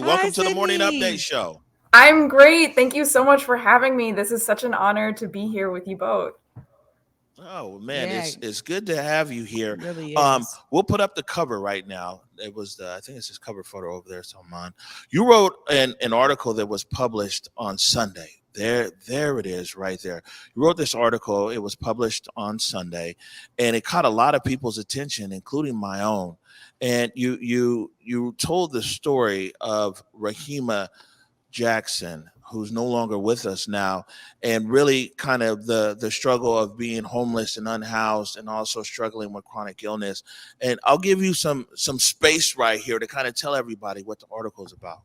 Hi, Welcome to the Morning Update Sydney. Show. I'm great. Thank you so much for having me. This is such an honor to be here with you both. Oh man, Yeah, it's good to have you here. really is. We'll put up the cover right now. It was I think it's this cover photo over there. It's on mine. You wrote an article that was published on Sunday. There it is, right there. You wrote this article. It was published on Sunday, and it caught a lot of people's attention, including my own. And you told the story of Rahima Jackson, who's no longer with us now, and really kind of the struggle of being homeless and unhoused, and also struggling with chronic illness. And I'll give you some space right here to kind of tell everybody what the article is about.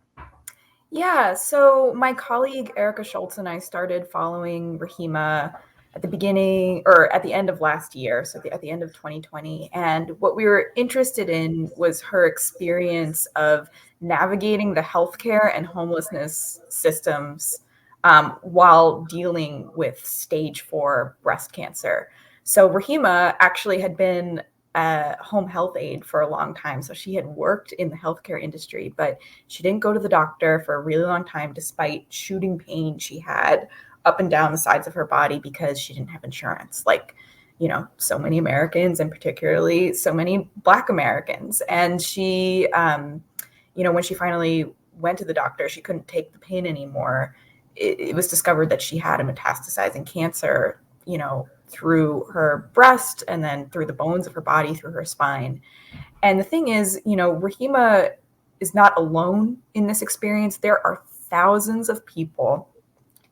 Yeah, so my colleague Erika Shultz and I started following Rahima at the beginning or at the end of last year, so at the end of 2020. And what we were interested in was her experience of navigating the healthcare and homelessness systems while dealing with stage 4 breast cancer. So Rahima actually had been a home health aide for a long time. So she had worked in the healthcare industry, but she didn't go to the doctor for a really long time, despite shooting pain she had up and down the sides of her body because she didn't have insurance. Like, so many Americans, and particularly so many Black Americans. And she, when she finally went to the doctor, she couldn't take the pain anymore. It was discovered that she had a metastasizing cancer, through her breast and then through the bones of her body, through her spine. And the thing is, Rahima is not alone in this experience. There are thousands of people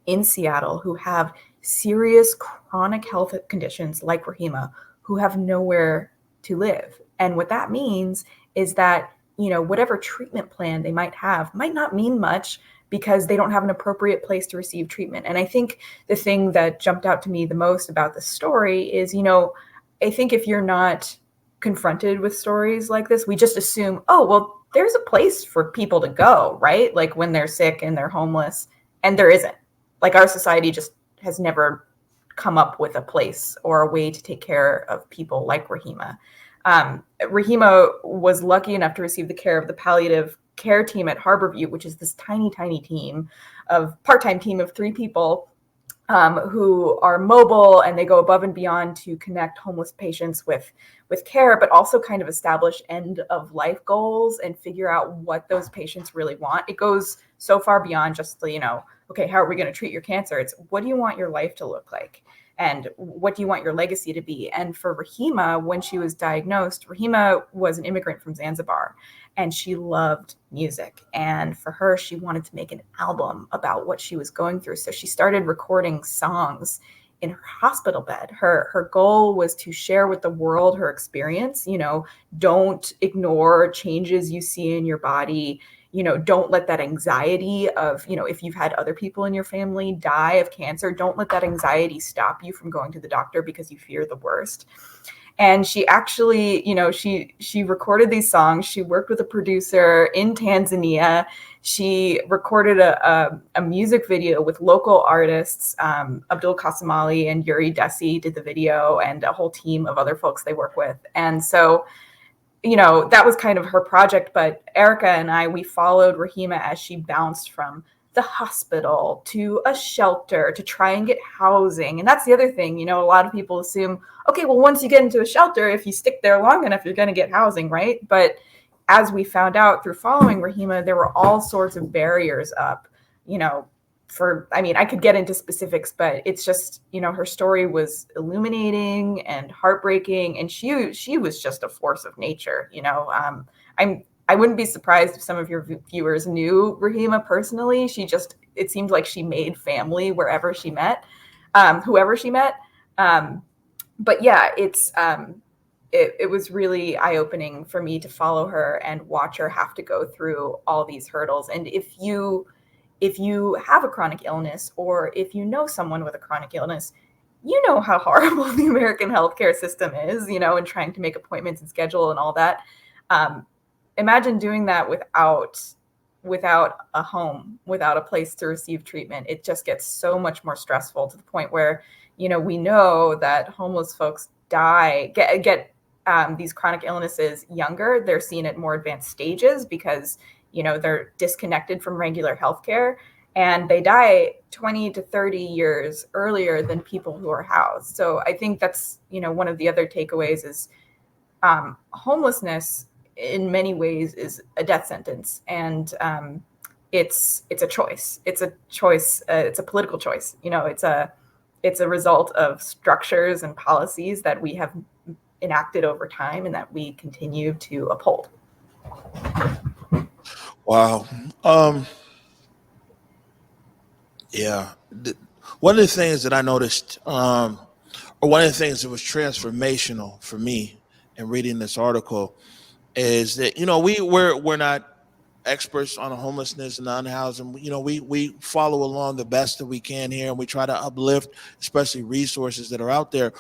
in Seattle who have serious chronic health conditions like Rahima who have nowhere to live. And what that means is that, whatever treatment plan they might have might not mean much because they don't have an appropriate place to receive treatment. And I think the thing that jumped out to me the most about the story is, I think if you're not confronted with stories like this, we just assume, oh, well, there's a place for people to go, right? Like when they're sick and they're homeless, and there isn't. Like our society just has never come up with a place or a way to take care of people like Rahima. Rahima was lucky enough to receive the care of the palliative care team at Harborview, which is this tiny part-time team of 3 people who are mobile, and they go above and beyond to connect homeless patients with care, but also kind of establish end of life goals and figure out what those patients really want. It goes so far beyond just the, okay, how are we going to treat your cancer? It's what do you want your life to look like? And what do you want your legacy to be? And for Rahima, when she was diagnosed, Rahima was an immigrant from Zanzibar, and she loved music. And for her, she wanted to make an album about what she was going through. So she started recording songs in her hospital bed. Her goal was to share with the world her experience. Don't ignore changes you see in your body. Don't let that anxiety of, if you've had other people in your family die of cancer, don't let that anxiety stop you from going to the doctor because you fear the worst. And she actually, she recorded these songs. She worked with a producer in Tanzania. She recorded a music video with local artists. Abdul Qasim Ali and Yuri Desi did the video, and a whole team of other folks they work with. And so, that was kind of her project. But Erika and I, we followed Rahima as she bounced from the hospital to a shelter to try and get housing. And that's the other thing, a lot of people assume, okay, well, once you get into a shelter, if you stick there long enough, you're going to get housing, right? But as we found out through following Rahima, there were all sorts of barriers up, I could get into specifics, but it's just, her story was illuminating and heartbreaking, and she was just a force of nature. I wouldn't be surprised if some of your viewers knew Rahima personally. It seemed like she made family wherever she met, whoever she met. But yeah, it was really eye-opening for me to follow her and watch her have to go through all these hurdles. And if you have a chronic illness, or if you know someone with a chronic illness, you know how horrible the American healthcare system is, and trying to make appointments and schedule and all that. Imagine doing that without a home, without a place to receive treatment. It just gets so much more stressful, to the point where, we know that homeless folks get these chronic illnesses younger. They're seen at more advanced stages because, they're disconnected from regular healthcare, and they die 20 to 30 years earlier than people who are housed. So I think that's, one of the other takeaways is homelessness in many ways is a death sentence. And it's a choice. It's a choice. It's a political choice. It's a result of structures and policies that we have enacted over time and that we continue to uphold. Wow. Yeah. One of the things that I noticed, or one of the things that was transformational for me in reading this article is that, we're not experts on homelessness and unhoused, and we follow along the best that we can here, and we try to uplift especially resources that are out there.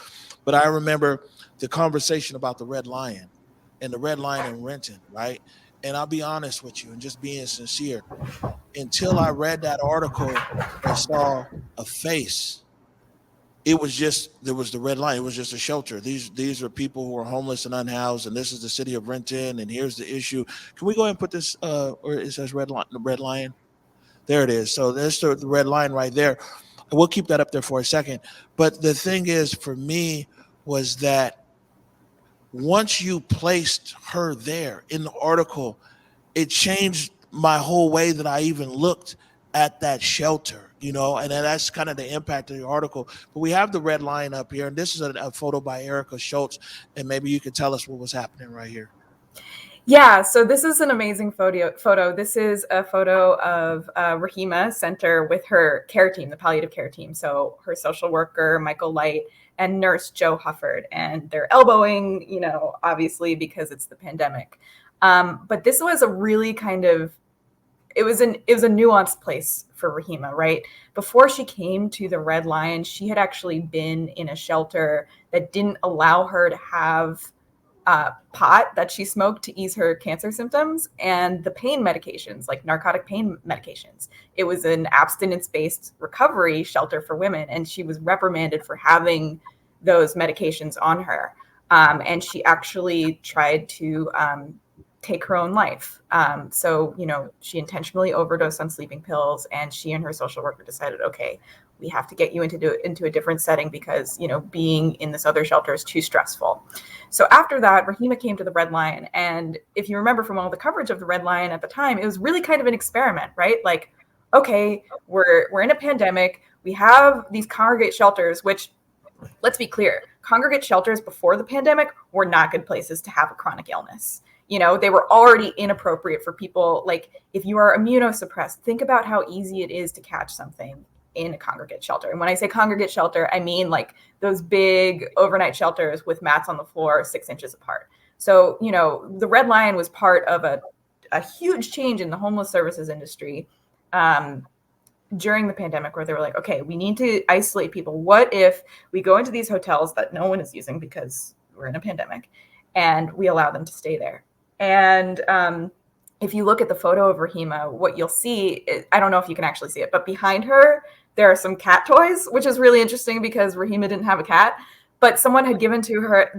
But I remember the conversation about the Red Lion and the Red Lion in Renton, right? And I'll be honest with you and just being sincere, until I read that article and saw a face, there was the Red Lion. It was just a shelter. These are people who are homeless and unhoused, and this is the city of Renton, and here's the issue. Can we go ahead and put this, or it says Red Lion? There it is. So there's the Red Lion right there. We'll keep that up there for a second. But the thing is, for me, was that once you placed her there in the article, it changed my whole way that I even looked at that shelter, and that's kind of the impact of the article. But we have the Red Lion up here, and this is a photo by Erika Shultz, and maybe you could tell us what was happening right here. Yeah, so this is an amazing photo. This is a photo of Rahima Center with her care team, the palliative care team. So her social worker, Michael Light, and nurse Joe Hufford, and they're elbowing, obviously because it's the pandemic. But this was a really it was a nuanced place for Rahima, right? Before she came to the Red Lion, she had actually been in a shelter that didn't allow her to have pot that she smoked to ease her cancer symptoms and the pain medications, like narcotic pain medications. It was an abstinence-based recovery shelter for women, and she was reprimanded for having those medications on her. And she actually tried to take her own life. So, she intentionally overdosed on sleeping pills, and she and her social worker decided, okay, we have to get you into a different setting because, being in this other shelter is too stressful. So after that, Rahima came to the Red Lion. And if you remember from all the coverage of the Red Lion at the time, it was really kind of an experiment, right? Like, okay, we're in a pandemic. We have these congregate shelters, which, let's be clear, congregate shelters before the pandemic were not good places to have a chronic illness. They were already inappropriate for people. Like, if you are immunosuppressed, think about how easy it is to catch something in a congregate shelter. And when I say congregate shelter, I mean like those big overnight shelters with mats on the floor 6 inches apart. So, the Red Lion was part of a huge change in the homeless services industry during the pandemic, where they were like, okay, we need to isolate people. What if we go into these hotels that no one is using because we're in a pandemic, and we allow them to stay there? And if you look at the photo of Rahima, what you'll see is, I don't know if you can actually see it, but behind her, there are some cat toys, which is really interesting because Rahima didn't have a cat, but someone had given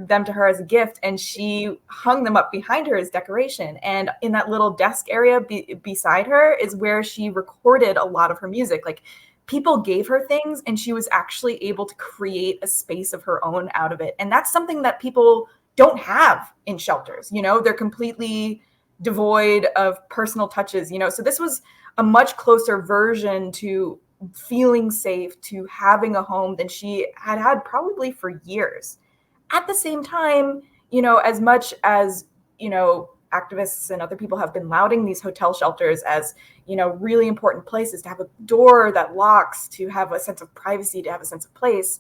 them to her as a gift, and she hung them up behind her as decoration. And in that little desk area beside her is where she recorded a lot of her music. Like, people gave her things, and she was actually able to create a space of her own out of it. And that's something that people don't have in shelters. They're completely devoid of personal touches. So this was a much closer version to feeling safe, to having a home, than she had probably for years. At the same time, as much as, activists and other people have been lauding these hotel shelters as, really important places to have a door that locks, to have a sense of privacy, to have a sense of place,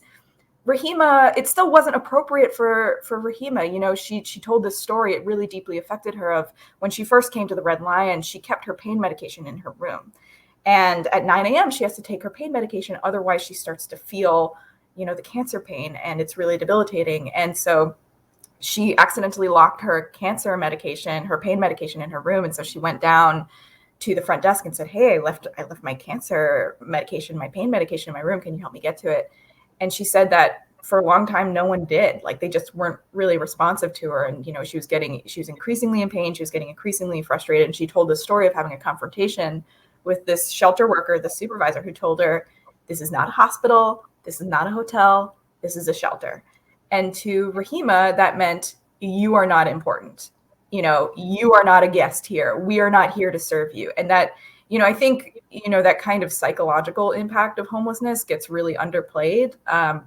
Rahima, it still wasn't appropriate for Rahima. She told this story. It really deeply affected her. Of when she first came to the Red Lion, she kept her pain medication in her room. And at 9 a.m., she has to take her pain medication. Otherwise, she starts to feel, the cancer pain, and it's really debilitating. And so she accidentally locked her cancer medication, her pain medication in her room. And so she went down to the front desk and said, hey, I left my cancer medication, my pain medication in my room. Can you help me get to it? And she said that for a long time, no one did. Like, they just weren't really responsive to her. And, she was increasingly in pain. She was getting increasingly frustrated. And she told the story of having a confrontation with this shelter worker, the supervisor, who told her, this is not a hospital. This is not a hotel. This is a shelter. And to Rahima, that meant, you are not important. You are not a guest here. We are not here to serve you. And that, I think, that kind of psychological impact of homelessness gets really underplayed,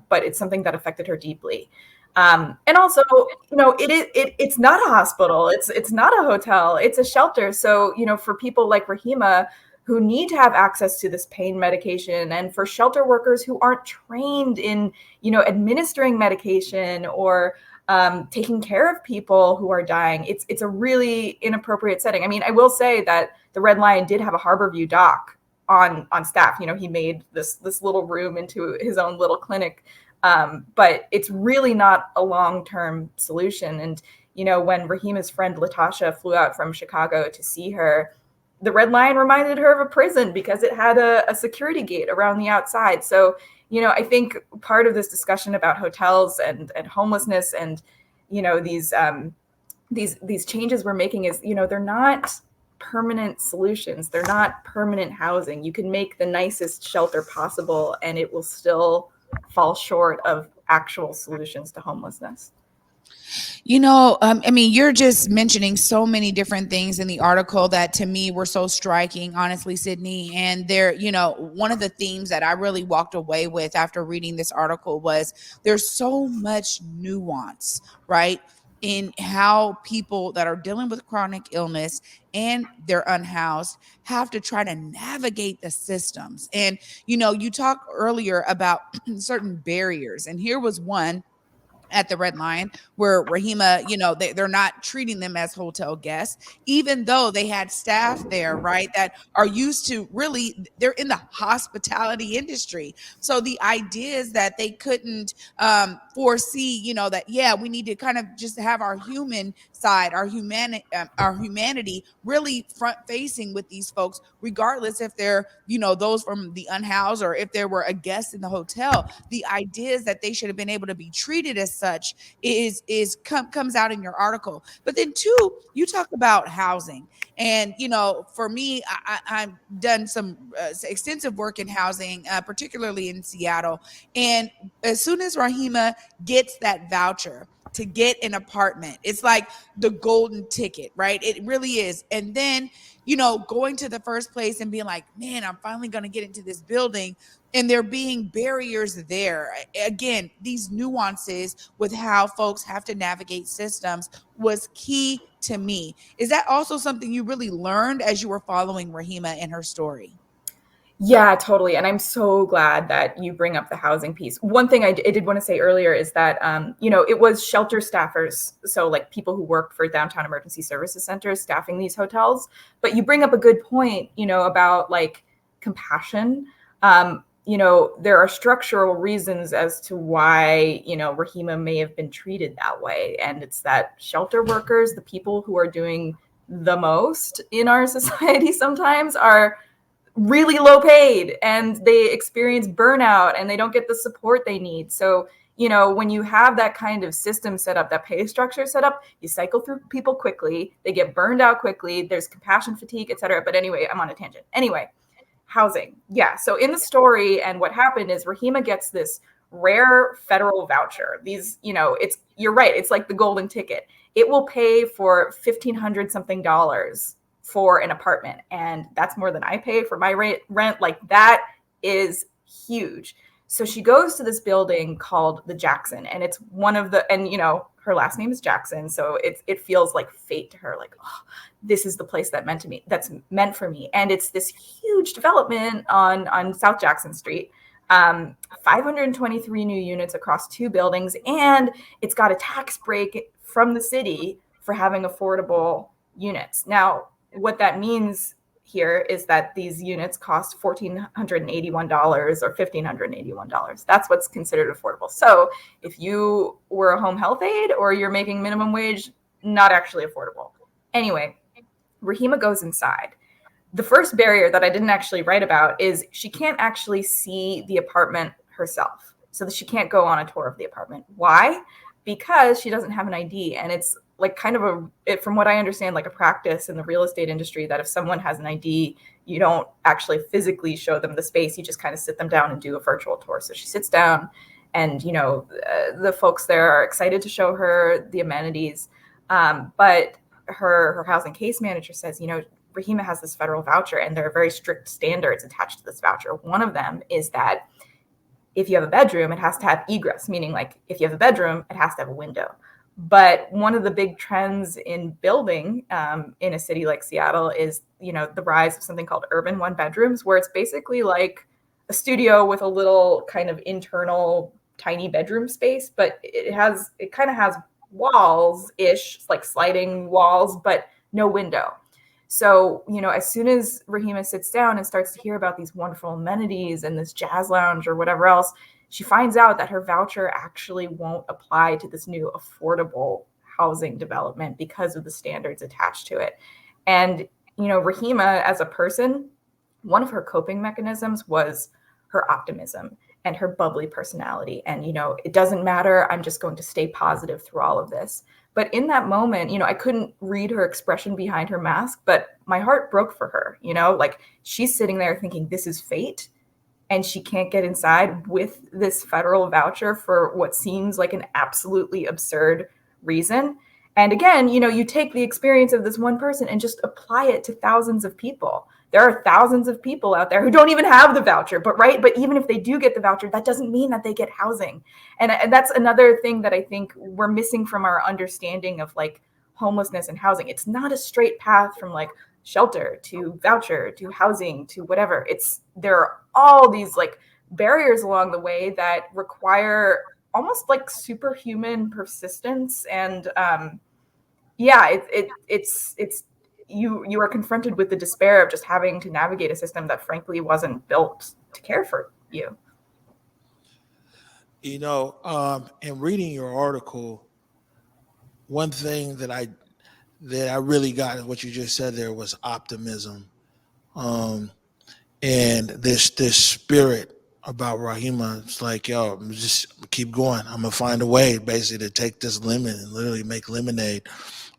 but it's something that affected her deeply. And also, it's not a hospital. It's not a hotel. It's a shelter. So, for people like Rahima, who need to have access to this pain medication, and for shelter workers who aren't trained in, administering medication or taking care of people who are dying, it's a really inappropriate setting. I mean, I will say that the Red Lion did have a Harborview doc on staff. He made this little room into his own little clinic, but it's really not a long-term solution. And when Rahima's friend Latasha flew out from Chicago to see her, the Red Lion reminded her of a prison because it had a security gate around the outside. So, I think part of this discussion about hotels and homelessness and, these changes we're making is, they're not permanent solutions. They're not permanent housing. You can make the nicest shelter possible, and it will still fall short of actual solutions to homelessness. I mean, you're just mentioning so many different things in the article that to me were so striking, honestly, Sydney. And one of the themes that I really walked away with after reading this article was there's so much nuance, right, in how people that are dealing with chronic illness and they're unhoused have to try to navigate the systems. And, you talked earlier about certain barriers, and here was one at the Red Lion where Rahima, they're not treating them as hotel guests, even though they had staff there, right, that are used to they're in the hospitality industry. So the idea is that they couldn't foresee, that, we need to kind of just have our human side, our humanity really front facing with these folks, regardless if they're, those from the unhoused or if there were a guest in the hotel. The idea is that they should have been able to be treated as such comes out in your article. But then two, you talk about housing. And, for me, I've done some extensive work in housing, particularly in Seattle. And as soon as Rahima gets that voucher to get an apartment, it's like the golden ticket, right? It really is. And then, going to the first place and being like, man, I'm finally going to get into this building. And there being barriers there. Again, these nuances with how folks have to navigate systems was key to me. Is that also something you really learned as you were following Rahima and her story? Yeah, totally. And I'm so glad that you bring up the housing piece. One thing I did want to say earlier is that, it was shelter staffers. So like people who work for downtown emergency services centers staffing these hotels. But you bring up a good point, about like compassion. There are structural reasons as to why, Rahima may have been treated that way. And it's that shelter workers, the people who are doing the most in our society sometimes, are really low paid and they experience burnout and they don't get the support they need. So, when you have that kind of system set up, that pay structure set up, you cycle through people quickly, they get burned out quickly, there's compassion fatigue, etc. But anyway, I'm on a tangent. Anyway, housing. Yeah. So in the story, and what happened is Rahima gets this rare federal voucher. These, you're right. It's like the golden ticket. It will pay for $1,500 something for an apartment. And that's more than I pay for my rent. Like, that is huge. So she goes to this building called the Jackson, and it's one of the, and her last name is Jackson. So it feels like fate to her. Like, oh, this is the place that's meant for me. And it's this huge development on South Jackson Street. 523 new units across 2 buildings. And it's got a tax break from the city for having affordable units. Now, what that means here is that these units cost $1,481 or $1,581. That's what's considered affordable. So if you were a home health aide or you're making minimum wage, not actually affordable. Anyway, Rahima goes inside. The first barrier that I didn't actually write about is she can't actually see the apartment herself. so that she can't go on a tour of the apartment. Why? Because she doesn't have an ID. And it's like kind of from what I understand, like a practice in the real estate industry, that if someone has an ID, you don't actually physically show them the space. You just kind of sit them down and do a virtual tour. So she sits down and, the folks there are excited to show her the amenities. But her housing case manager says, Rahima has this federal voucher and there are very strict standards attached to this voucher. One of them is that if you have a bedroom, it has to have egress, meaning like if you have a bedroom, it has to have a window. But one of the big trends in building in a city like Seattle is, the rise of something called urban one bedrooms, where it's basically like a studio with a little kind of internal tiny bedroom space, but it kind of has walls-ish, like sliding walls, but no window. So, as soon as Rahima sits down and starts to hear about these wonderful amenities and this jazz lounge or whatever else, she finds out that her voucher actually won't apply to this new affordable housing development because of the standards attached to it. And, Rahima as a person, one of her coping mechanisms was her optimism and her bubbly personality. And, it doesn't matter. I'm just going to stay positive through all of this. But in that moment, I couldn't read her expression behind her mask, but my heart broke for her, like she's sitting there thinking this is fate. And she can't get inside with this federal voucher for what seems like an absolutely absurd reason. And again, you take the experience of this one person and just apply it to thousands of people. There are thousands of people out there who don't even have the voucher, but even if they do get the voucher, that doesn't mean that they get housing. And that's another thing that I think we're missing from our understanding of like homelessness and housing. It's not a straight path from like shelter to voucher to housing to whatever. There are all these like barriers along the way that require almost like superhuman persistence. And it's you are confronted with the despair of just having to navigate a system that frankly wasn't built to care for you. In reading your article, one thing that I really got what you just said there was optimism, and this spirit about Rahima. It's like, just keep going. I'm gonna find a way, basically, to take this lemon and literally make lemonade.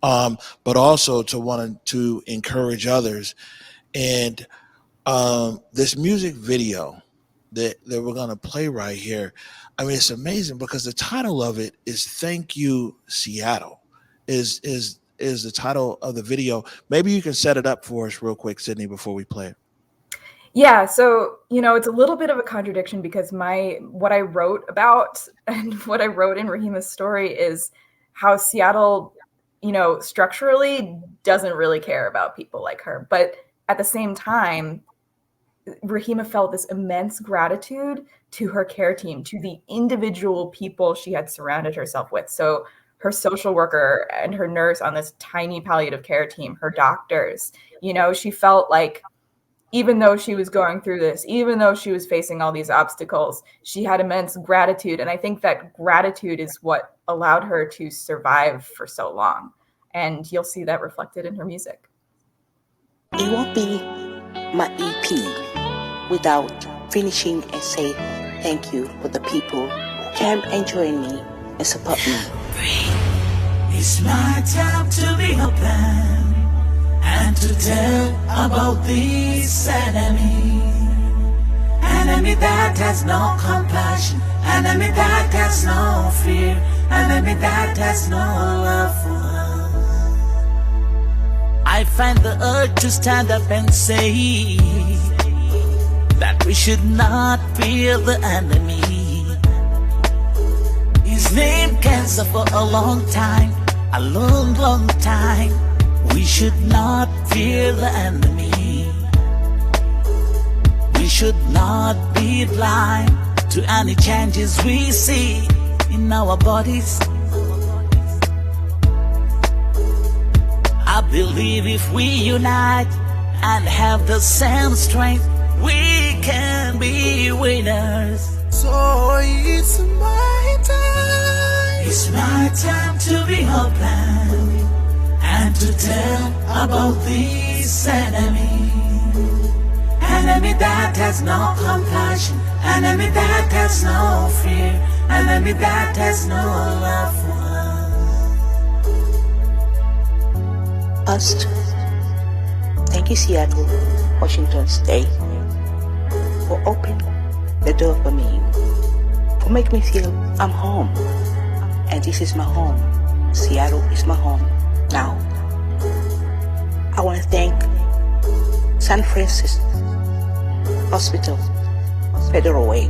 But also to want to encourage others, and this music video that we're gonna play right here. I mean, it's amazing because the title of it is "Thank You, Seattle." Is the title of the video. Maybe you can set it up for us real quick, Sydney, before we play it. Yeah, so, it's a little bit of a contradiction because what I wrote about and what I wrote in Rahima's story is how Seattle, structurally doesn't really care about people like her. But at the same time, Rahima felt this immense gratitude to her care team, to the individual people she had surrounded herself with. So her social worker and her nurse on this tiny palliative care team, her doctors, she felt like even though she was going through this, even though she was facing all these obstacles, she had immense gratitude. And I think that gratitude is what allowed her to survive for so long. And you'll see that reflected in her music. It won't be my EP without finishing and say thank you for the people who came and joined me and support me. It's my time to be open and to tell about this enemy. Enemy that has no compassion, enemy that has no fear, enemy that has no love for us. I find the urge to stand up and say that we should not fear the enemy. His name can suffer a long time, a long, long time. We should not fear the enemy. We should not be blind to any changes we see in our bodies. I believe if we unite and have the same strength, we can be winners. So it's my time. It's my time to be open and to tell about this enemy. Enemy enemy that has no compassion, enemy that has no fear, enemy that has no love for us. Us. Thank you, Seattle, Washington State, for opening the door for me, for making me feel I'm home. And this is my home. Seattle is my home now. I want to thank San Francisco Hospital, Federal Way.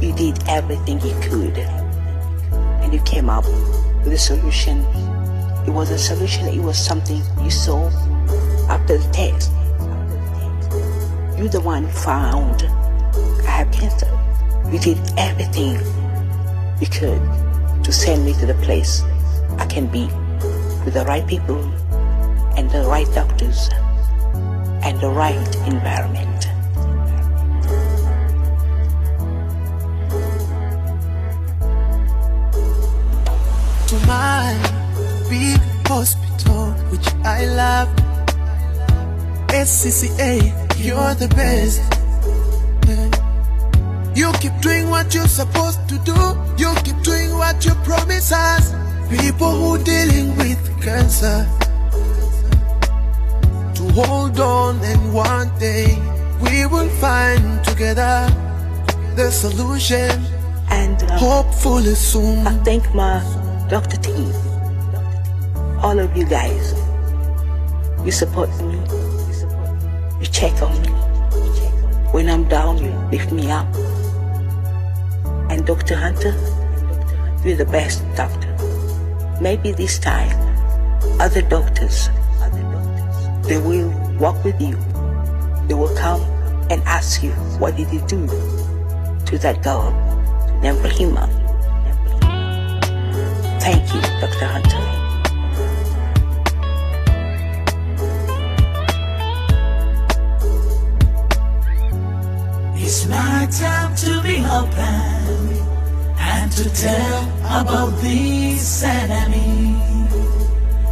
You did everything you could, and you came up with a solution. It was a solution, it was something you saw after the test. You're the one who found I have cancer. You did everything you could to send me to the place I can be with the right people and the right doctors and the right environment. To my big hospital, which I love, SCCA, you're the best. You keep doing what you're supposed to do. You keep doing what you promise us. People who dealing with cancer, to hold on, and one day we will find together the solution, And hopefully soon. I thank my doctor team, all of you guys. You support me, you check on me. When I'm down, you lift me up. And Dr. Hunter, you're the best doctor. Maybe this time, other doctors, they will walk with you. They will come and ask you, what did you do to that girl named Rahima? Thank you, Dr. Hunter. It's my time to be open and to tell about this enemy.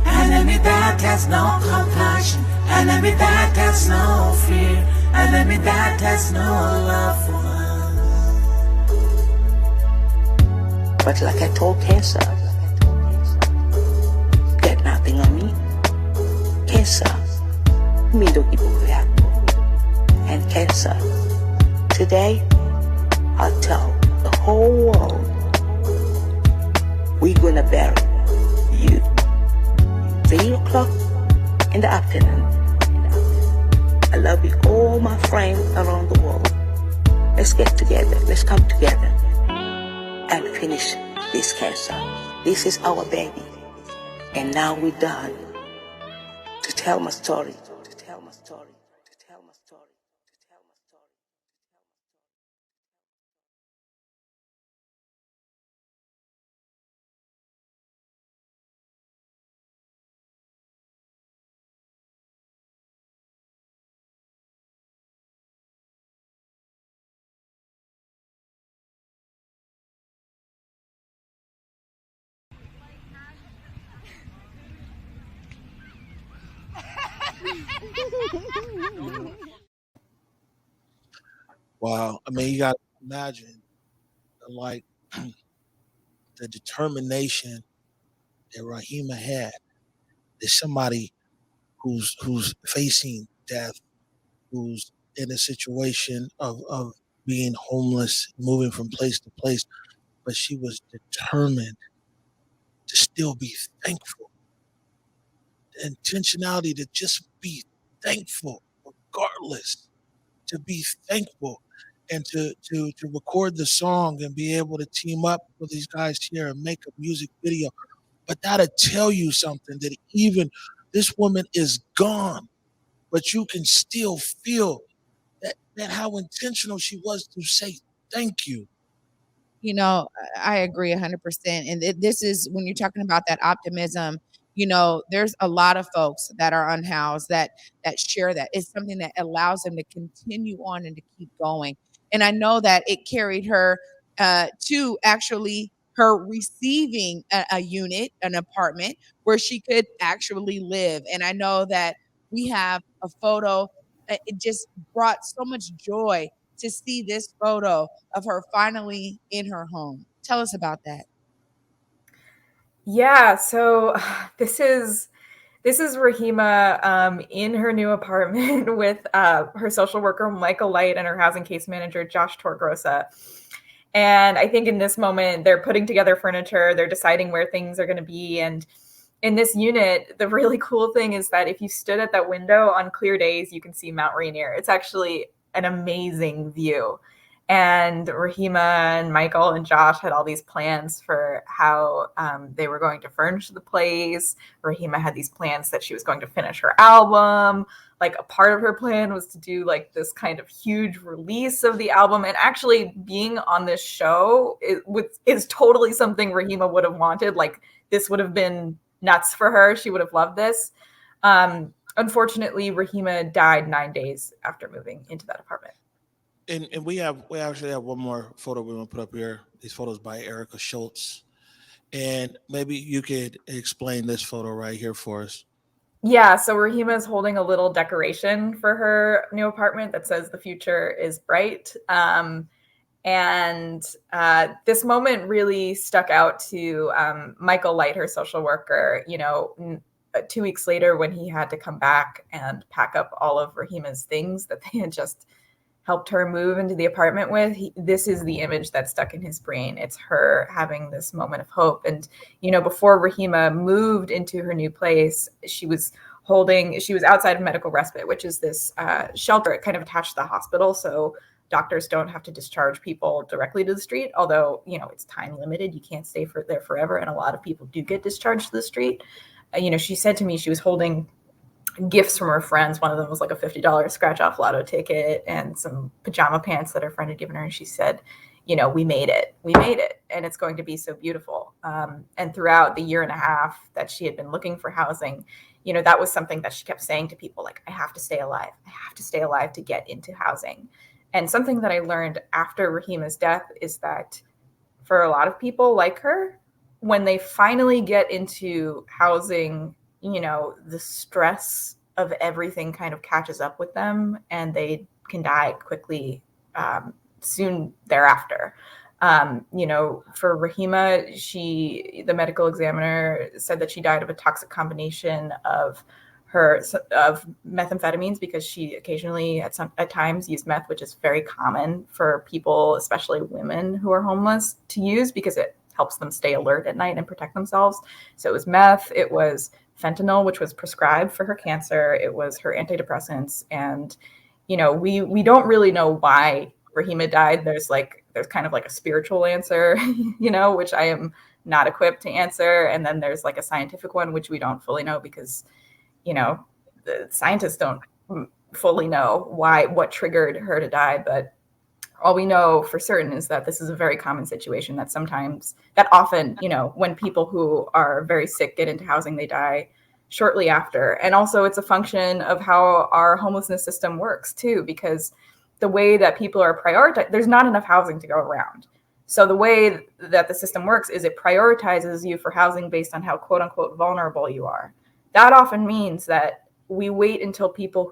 Enemy that has no compassion, enemy that has no fear, enemy that has no love for us. But like I told cancer, get nothing on me. Cancer, me don't give a crap. And cancer, today, I'll tell the whole world, we're gonna bury you. 3 o'clock in the afternoon. I love you, all my friends around the world. Let's get together, let's come together and finish this cancer. This is our baby. And now we're done to tell my story. Wow. I mean, you got to imagine, like, the determination that Rahima had. There's somebody who's facing death, who's in a situation of being homeless, moving from place to place, but she was determined to still be thankful. The intentionality to just be thankful, regardless, to be thankful, and to record the song and be able to team up with these guys here and make a music video. But that'll tell you something, that even this woman is gone, but you can still feel that how intentional she was to say thank you. You know, I agree 100%. And this is when you're talking about that optimism. You know, there's a lot of folks that are unhoused that share that. It's something that allows them to continue on and to keep going. And I know that it carried her to actually her receiving a unit, an apartment where she could actually live. And I know that we have a photo it just brought so much joy to see this photo of her finally in her home. Tell us about that. Yeah, so this is Rahima in her new apartment with her social worker Michael Light and her housing case manager Josh Torgrosa. And I think in this moment they're putting together furniture, they're deciding where things are going to be. And in this unit, the really cool thing is that if you stood at that window on clear days, you can see Mount Rainier. It's actually an amazing view. And Rahima and Michael and Josh had all these plans for how they were going to furnish the place. Rahima had these plans that she was going to finish her album. Like a part of her plan was to do like this kind of huge release of the album. And actually being on this show is totally something Rahima would have wanted. Like this would have been nuts for her. She would have loved this. Unfortunately, Rahima died 9 days after moving into that apartment. And we actually have one more photo we want to put up here. These photos by Erika Shultz. And maybe you could explain this photo right here for us. Yeah, so Rahima is holding a little decoration for her new apartment that says the future is bright. And this moment really stuck out to Michael Light, her social worker, 2 weeks later when he had to come back and pack up all of Rahima's things that they had just helped her move into the apartment with. This is the image that stuck in his brain. It's her having this moment of hope. And, before Rahima moved into her new place, she was outside of medical respite, which is this shelter. It kind of attached to the hospital. So doctors don't have to discharge people directly to the street, although, it's time limited. You can't stay there forever. And a lot of people do get discharged to the street. She said to me she was holding gifts from her friends. One of them was like a $50 scratch off lotto ticket and some pajama pants that her friend had given her. And she said, we made it. And it's going to be so beautiful. And throughout the year and a half that she had been looking for housing, that was something that she kept saying to people, like, I have to stay alive. I have to stay alive to get into housing. And something that I learned after Rahima's death is that for a lot of people like her, when they finally get into housing, the stress of everything kind of catches up with them and they can die quickly soon thereafter. For Rahima, the medical examiner said that she died of a toxic combination of methamphetamines because she occasionally at times used meth, which is very common for people, especially women who are homeless, to use because it helps them stay alert at night and protect themselves. So it was meth, it was fentanyl, which was prescribed for her cancer, it was her antidepressants. And, we don't really know why Rahima died. There's kind of like a spiritual answer, which I am not equipped to answer. And then there's like a scientific one, which we don't fully know because, the scientists don't fully know what triggered her to die. But all we know for certain is that this is a very common situation that often, when people who are very sick get into housing, they die shortly after. And also it's a function of how our homelessness system works too, because the way that people are prioritized, there's not enough housing to go around. So the way that the system works is it prioritizes you for housing based on how quote unquote vulnerable you are. That often means that we wait until people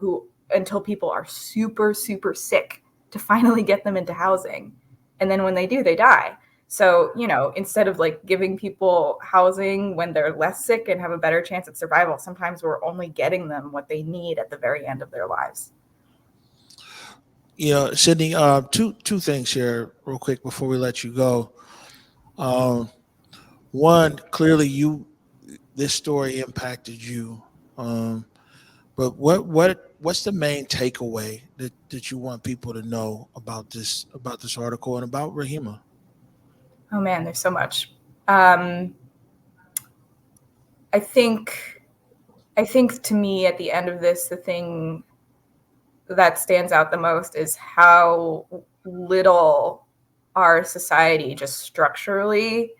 are super, super sick to finally get them into housing. And then when they do, they die. So, instead of like giving people housing when they're less sick and have a better chance at survival, sometimes we're only getting them what they need at the very end of their lives. Sydney, two things here real quick before we let you go. One, clearly this story impacted you. But what's the main takeaway that you want people to know about this article and about Rahima? Oh man, there's so much. I think to me at the end of this, the thing that stands out the most is how little our society just structurally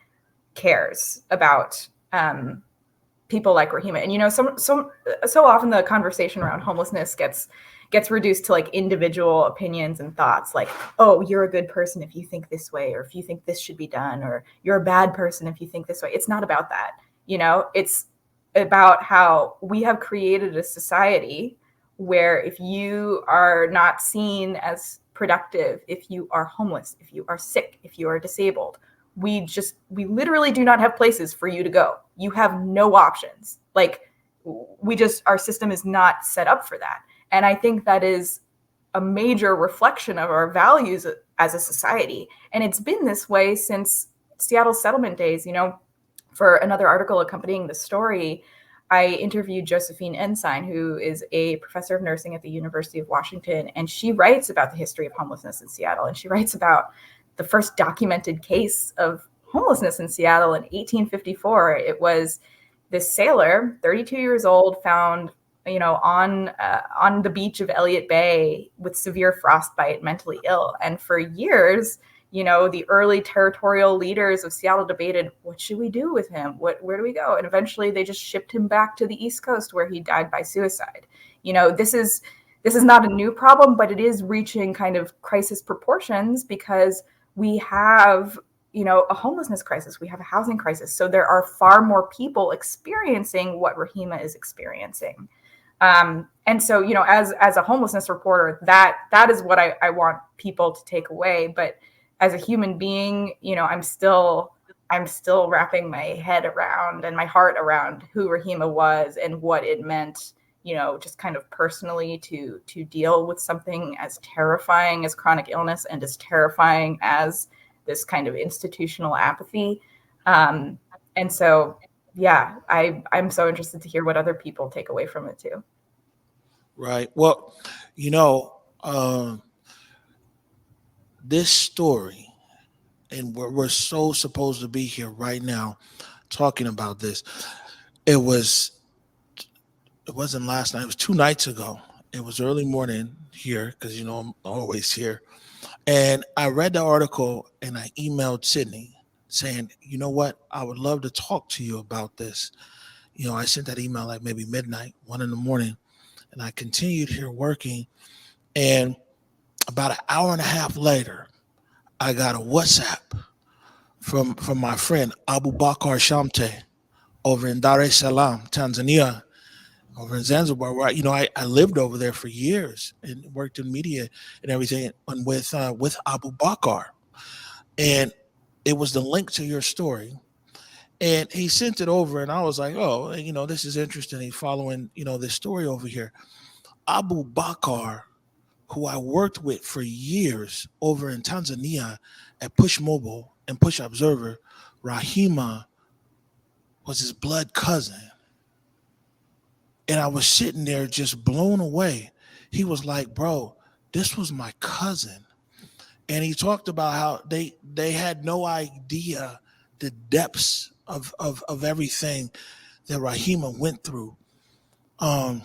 cares about people like Rahima. And so often the conversation around homelessness gets reduced to like individual opinions and thoughts, like, oh, you're a good person if you think this way, or if you think this should be done, or you're a bad person if you think this way. It's not about that. It's about how we have created a society where if you are not seen as productive, if you are homeless, if you are sick, if you are disabled, we literally do not have places for you to go. You have no options. Like, our system is not set up for that. And I think that is a major reflection of our values as a society. And it's been this way since Seattle settlement days. For another article accompanying the story, I interviewed Josephine Ensign, who is a professor of nursing at the University of Washington, and she writes about the history of homelessness in Seattle. And she writes about the first documented case of homelessness in Seattle in 1854. It was this sailor, 32 years old, found on the beach of Elliott Bay with severe frostbite, mentally ill. And for years, the early territorial leaders of Seattle debated, what should we do with him? Where do we go? And eventually they just shipped him back to the East Coast, where he died by suicide. This is not a new problem, but it is reaching kind of crisis proportions, because we have a homelessness crisis, we have a housing crisis. So there are far more people experiencing what Rahima is experiencing. And so, as a homelessness reporter, that is what I want people to take away. But as a human being, I'm still wrapping my head around and my heart around who Rahima was and what it meant, just kind of personally to deal with something as terrifying as chronic illness and as terrifying as this kind of institutional apathy. And so, yeah, I'm so interested to hear what other people take away from it too. Right. Well, this story, and we're so supposed to be here right now talking about this. It wasn't last night. It was 2 nights ago. It was early morning here, because I'm always here. And I read the article and I emailed Sydney saying, you know what, I would love to talk to you about this. I sent that email like maybe midnight, 1 a.m, and I continued here working. And about an hour and a half later, I got a WhatsApp from my friend Abu Bakar Shamte over in Dar es Salaam, Tanzania, over in Zanzibar, where I lived over there for years and worked in media and everything, and with Abu Bakar. And it was the link to your story. And he sent it over, and I was like, oh, this is interesting. He's following, this story over here. Abu Bakar, who I worked with for years over in Tanzania at Push Mobile and Push Observer, Rahima was his blood cousin. And I was sitting there just blown away. He was like, bro, this was my cousin. And he talked about how they had no idea the depths of everything that Rahima went through. But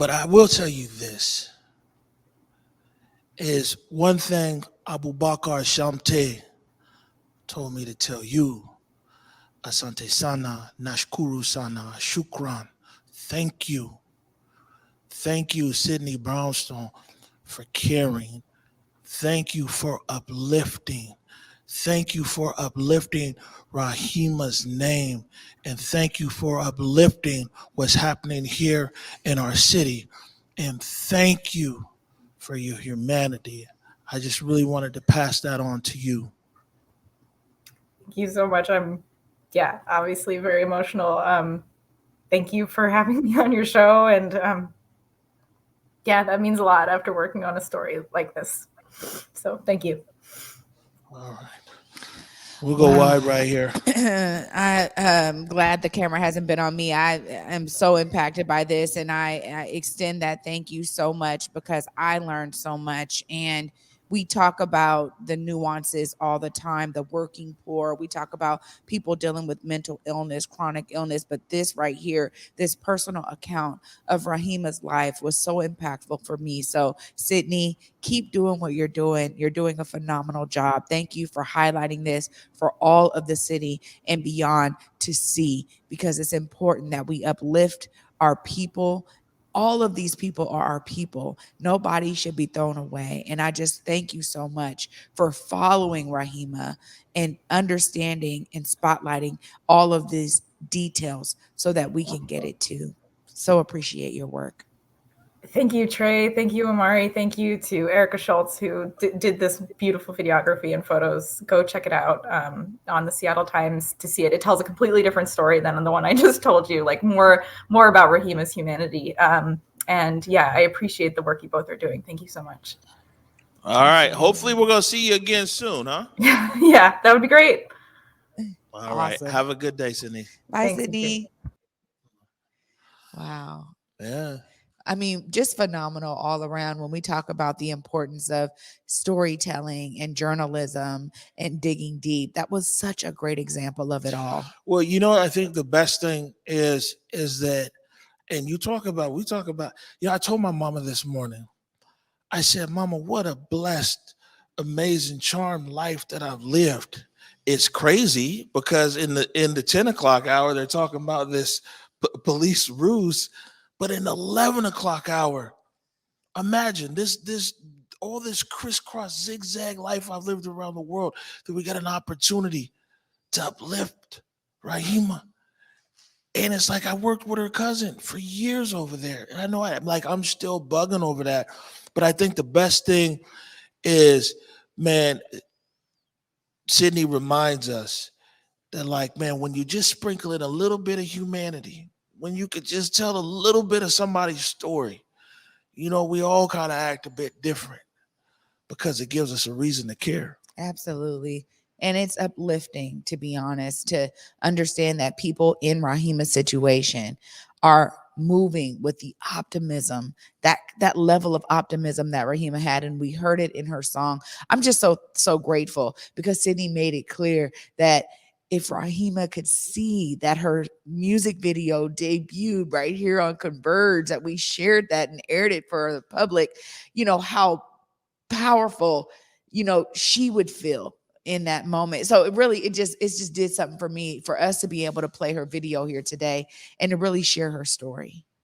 I will tell you this, is one thing Abu Bakar Shamte told me to tell you. Asante sana, nashkuru sana, shukran. Thank you. Thank you, Sydney Brownstone, for caring. Thank you for uplifting. Thank you for uplifting Rahima's name. And thank you for uplifting what's happening here in our city. And thank you for your humanity. I just really wanted to pass that on to you. Thank you so much. I'm obviously very emotional. Thank you for having me on your show. And that means a lot after working on a story like this. So thank you. All right. We'll go wide right here. I am glad the camera hasn't been on me. I am so impacted by this, and I extend that thank you so much, because I learned so much. And we talk about the nuances all the time, the working poor. We talk about people dealing with mental illness, chronic illness. But this right here, this personal account of Rahima's life was so impactful for me. So, Sydney, keep doing what you're doing. You're doing a phenomenal job. Thank you for highlighting this for all of the city and beyond to see, because it's important that we uplift our people. All of these people are our people. Nobody should be thrown away. And I just thank you so much for following Rahima and understanding and spotlighting all of these details so that we can get it too. So appreciate your work. Thank you, Trey. Thank you, Amari. Thank you to Erika Shultz, who did this beautiful videography and photos. Go check it out on the Seattle Times to see it. It tells a completely different story than the one I just told you, like more about Rahima's humanity. And yeah, I appreciate the work you both are doing. Thank you so much. All right. Hopefully we're going to see you again soon, huh? Yeah, that would be great. All right. Awesome. Have a good day, Sydney. Bye, Thanks, Sydney. Wow. Yeah. I mean, just phenomenal all around when we talk about the importance of storytelling and journalism and digging deep. That was such a great example of it all. Well, you know, I think the best thing is that, and we talk about, I told my mama this morning, I said, Mama, what a blessed, amazing, charmed life that I've lived. It's crazy because in the 10 o'clock hour, they're talking about this police ruse, but in the 11 o'clock hour, imagine all this crisscross zigzag life I've lived around the world, that we got an opportunity to uplift Rahima. And it's like I worked with her cousin for years over there. And I know I'm still bugging over that. But I think the best thing is, man, Sydney reminds us that, like, man, when you just sprinkle in a little bit of humanity, when you could just tell a little bit of somebody's story, you know, we all kind of act a bit different because it gives us a reason to care. Absolutely. And it's uplifting, to be honest, to understand that people in Rahima's situation are moving with the optimism, that level of optimism that Rahima had. And we heard it in her song. I'm just so grateful because Sydney made it clear that if Rahima could see that her music video debuted right here on Converge, that we shared that and aired it for the public, you know, how powerful, you know, she would feel in that moment. So it just did something for me, for us to be able to play her video here today and to really share her story.